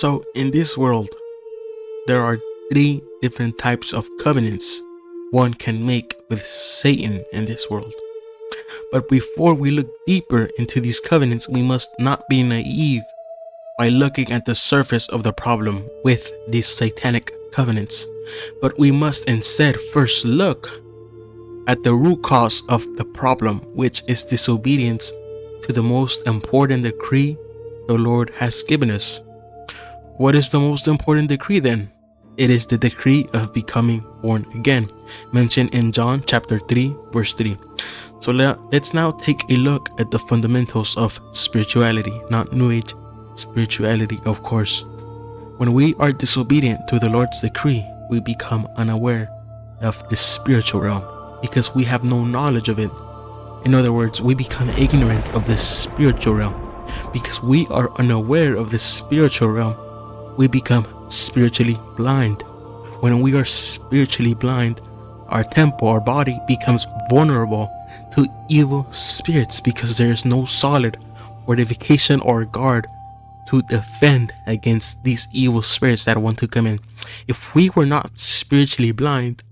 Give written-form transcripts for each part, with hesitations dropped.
So in this world, there are three different types of covenants one can make with Satan in this world. But before we look deeper into these covenants, we must not be naive by looking at the surface of the problem with these satanic covenants, but we must instead first look at the root cause of the problem, which is disobedience to the most important decree the Lord has given us. What is the most important decree then? It is the decree of becoming born again, mentioned in John chapter 3 verse 3. So let's now take a look at the fundamentals of spirituality, not New Age spirituality, of course. When we are disobedient to the Lord's decree, we become unaware of the spiritual realm because we have no knowledge of it. In other words, we become ignorant of the spiritual realm. Because we are unaware of the spiritual realm, we become spiritually blind. When we are spiritually blind, our temple, our body, becomes vulnerable to evil spirits because there is no solid fortification or guard to defend against these evil spirits that want to come in. If we were not spiritually blind,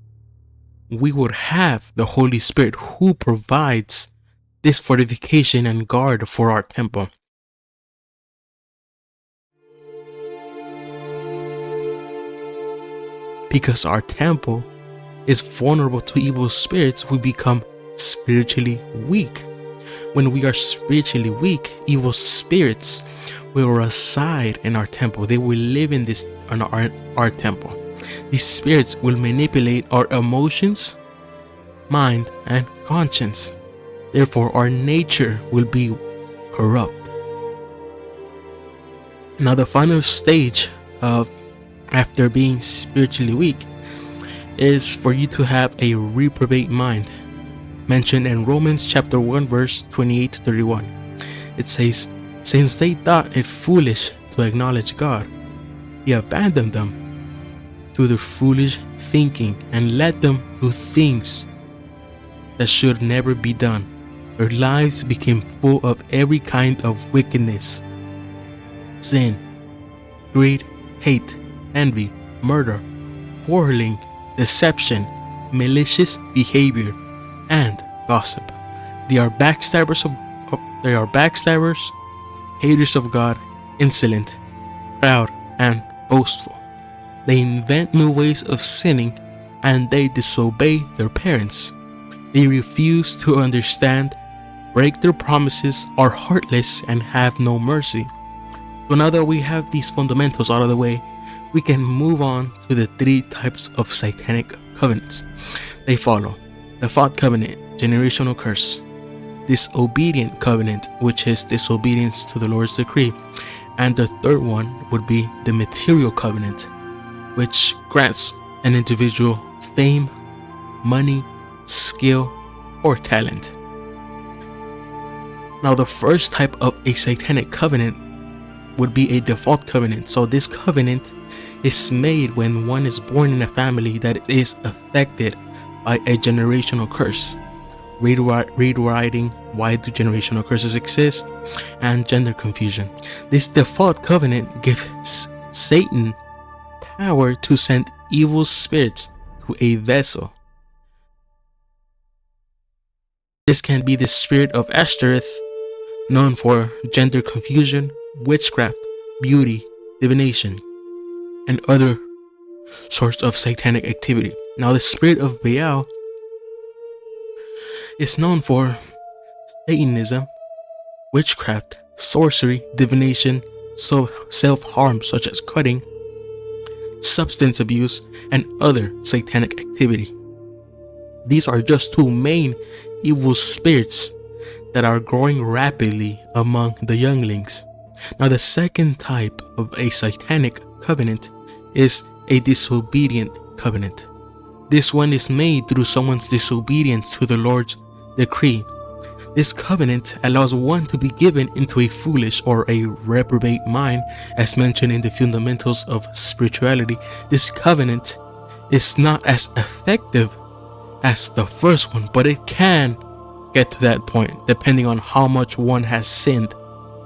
we would have the Holy Spirit who provides this fortification and guard for our temple. Because our temple is vulnerable to evil spirits, we become spiritually weak. When we are spiritually weak, evil spirits will reside in our temple. They will live in our temple. These spirits will manipulate our emotions, mind, and conscience. Therefore, our nature will be corrupt. Now, the final stage after being spiritually weak is for you to have a reprobate mind, mentioned in Romans chapter 1 verse 28 to 31. It says, "Since they thought it foolish to acknowledge God, He abandoned them to their foolish thinking and led them do things that should never be done. Their lives became full of every kind of wickedness, sin, greed, hate, envy, murder, quarreling, deception, malicious behavior, and gossip. They are backstabbers, haters of God, insolent, proud, and boastful. They invent new ways of sinning, and they disobey their parents. They refuse to understand, break their promises, are heartless, and have no mercy." So now that we have these fundamentals out of the way, we can move on to the three types of satanic covenants. They follow: the thought covenant, generational curse; disobedient covenant, which is disobedience to the Lord's decree; and the third one would be the material covenant, which grants an individual fame, money, skill, or talent. Now, the first type of a satanic covenant would be a default covenant. So this covenant is made when one is born in a family that is affected by a generational curse. Rewriting why do generational curses exist, and gender confusion. This default covenant gives Satan power to send evil spirits to a vessel. This can be the spirit of Ashtoreth, known for gender confusion, witchcraft, beauty, divination, and other sorts of satanic activity. Now, the spirit of Baal is known for Satanism, witchcraft, sorcery, divination, self-harm such as cutting, substance abuse, and other satanic activity. These are just two main evil spirits that are growing rapidly among the younglings. Now, the second type of a satanic covenant is a disobedient covenant. This one is made through someone's disobedience to the Lord's decree. This covenant allows one to be given into a foolish or a reprobate mind, as mentioned in the fundamentals of spirituality. This covenant is not as effective as the first one, but it can get to that point depending on how much one has sinned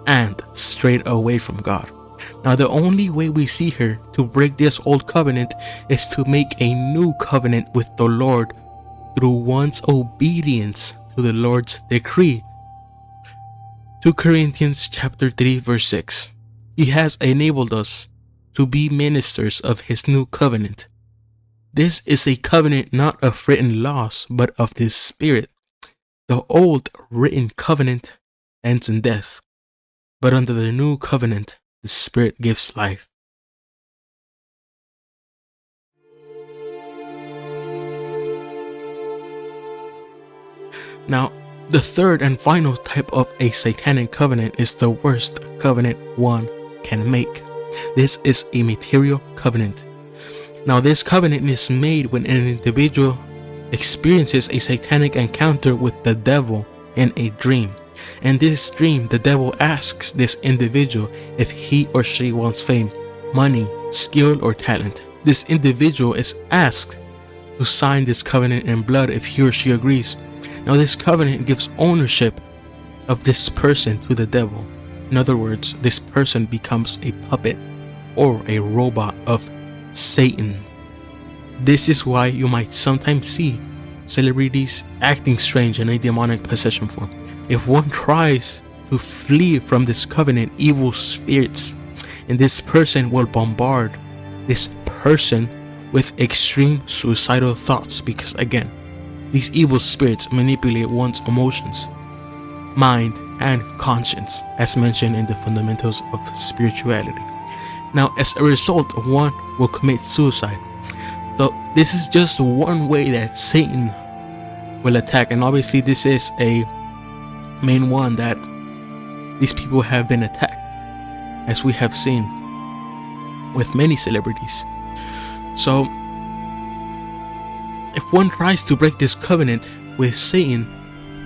and strayed away from God. Now, the only way we see her to break this old covenant is to make a new covenant with the Lord through one's obedience to the Lord's decree. 2 Corinthians chapter 3 verse 6. He has enabled us to be ministers of his new covenant. This is a covenant not of written laws, but of the Spirit. The old written covenant ends in death, but under the new covenant, the Spirit gives life. Now, the third and final type of a satanic covenant is the worst covenant one can make. This is a material covenant. Now, this covenant is made when an individual experiences a satanic encounter with the devil in a dream. In this dream, the devil asks this individual if he or she wants fame, money, skill, or talent. This individual is asked to sign this covenant in blood if he or she agrees. Now, this covenant gives ownership of this person to the devil. In other words, this person becomes a puppet or a robot of Satan. This is why you might sometimes see celebrities acting strange in a demonic possession form. If one tries to flee from this covenant, evil spirits and this person will bombard this person with extreme suicidal thoughts, because again, these evil spirits manipulate one's emotions, mind, and conscience, as mentioned in the fundamentals of spirituality. Now, as a result, one will commit suicide. So this is just one way that Satan will attack, and obviously this is a main one that these people have been attacked, as we have seen with many celebrities. So if one tries to break this covenant with Satan,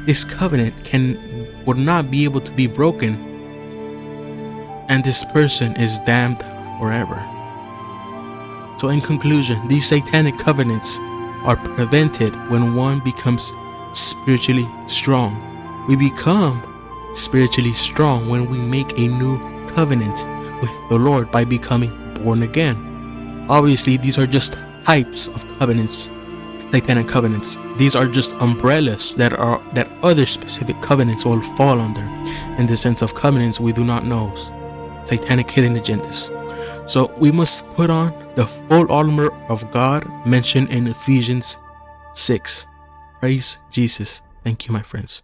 this covenant would not be able to be broken, and this person is damned forever. So in conclusion, these satanic covenants are prevented when one becomes spiritually strong. We become spiritually strong when we make a new covenant with the Lord by becoming born again. Obviously, these are just types of covenants, satanic covenants. These are just umbrellas that other specific covenants will fall under. In the sense of covenants, we do not know satanic hidden agendas. So we must put on the full armor of God mentioned in Ephesians 6. Praise Jesus. Thank you, my friends.